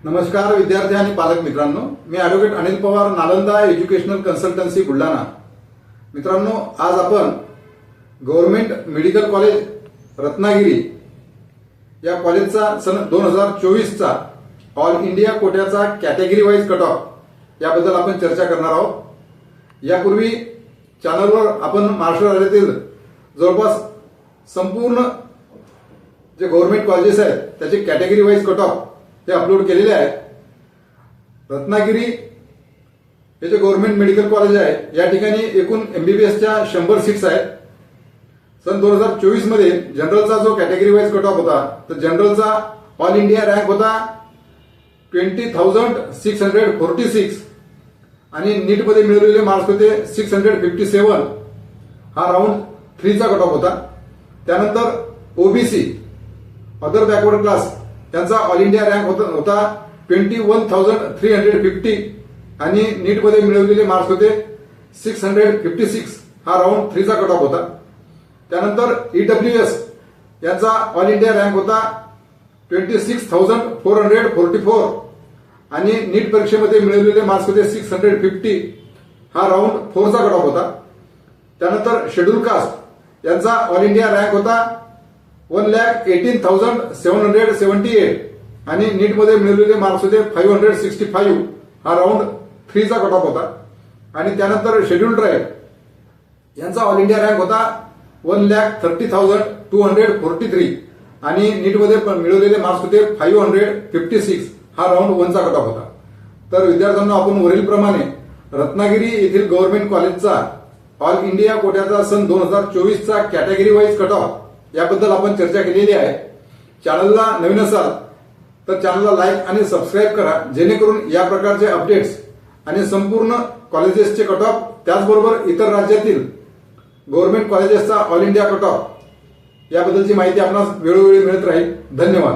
नमस्कार विद्यार्थी आणि पालक मित्रांनो, मी advocate Anil Pawar, Nalanda educational consultancy Buldhana. मित्रांनो, आज आपण गव्हर्नमेंट मेडिकल कॉलेज रत्नागिरी या कॉलेजचा सन 2024चा ऑल इंडिया कोट्याचा कॅटेगरी वाईज कट ऑफ याबद्दल आपण चर्चा करणार आहोत। यापूर्वी चॅनलवर आपण महाराष्ट्र राज्यातील जवळपास संपूर्ण जे गव्हर्नमेंट कॉलेजेस आहेत त्याचे कॅटेगरी वाईज कट ऑफ हे अपलोड केलेले आहे। रत्नागिरी हे जे गव्हर्नमेंट मेडिकल कॉलेज आहे या ठिकाणी एकूण एमबीबीएसच्या 100 सीट्स आहेत। सन 2024 मध्ये जनरलचा जो कॅटेगरी वाईज कट ऑफ होता तर जनरलचा ऑल इंडिया रँक होता 20,646 आणि नीटमध्ये मिळवलेले मार्क्स होते 657। हा राऊंड 3 चा कट ऑफ होता। त्यानंतर ओबीसी अदर बॅकवर्ड क्लास त्यांचा ऑल इंडिया रँक होता 21,350 आणि नीटमध्ये मिळवलेले मार्क्स होते 656। हा राऊंड 3 चा कट ऑफ होता। त्यानंतर ईडब्ल्यूएस यांचा ऑल इंडिया रँक होता 26,444 आणि नीट परीक्षेमध्ये मिळवलेले मार्क्स होते 650। हा राऊंड 4 चा कट ऑफ होता। त्यानंतर शेड्यूल कास्ट यांचा ऑल इंडिया रँक होता 1,18,778 आणि नीटमध्ये मिळवलेले मार्क्स होते 565। हा राऊंड 3 चा कट ऑफ होता। आणि त्यानंतर शेड्यूल ट्राईब यांचा ऑल इंडिया रँक होता 1,30,243 आणि नीटमध्ये मिळवलेले मार्क्स होते 556। हा राऊंड 1 चा कट ऑफ होता। तर विद्यार्थ्यांना आपण वरील प्रमाणे रत्नागिरी येथील गव्हर्नमेंट कॉलेजचा ऑल इंडिया कोट्याचा सन 2024चा कॅटेगरी वाईज कट ऑफ याबद्दल आपण चर्चा केलेली आहे। चॅनलला नवीन असाल तर चॅनलला लाईक आणि सबस्क्राईब करा, जेणेकरून या प्रकारचे अपडेट्स आणि संपूर्ण कॉलेजेसचे कट ऑफ त्याचबरोबर इतर राज्यातील गव्हर्नमेंट कॉलेजेसचा ऑल इंडिया कट ऑफ याबद्दलची माहिती आपणास वेळोवेळी मिळत राहील। धन्यवाद।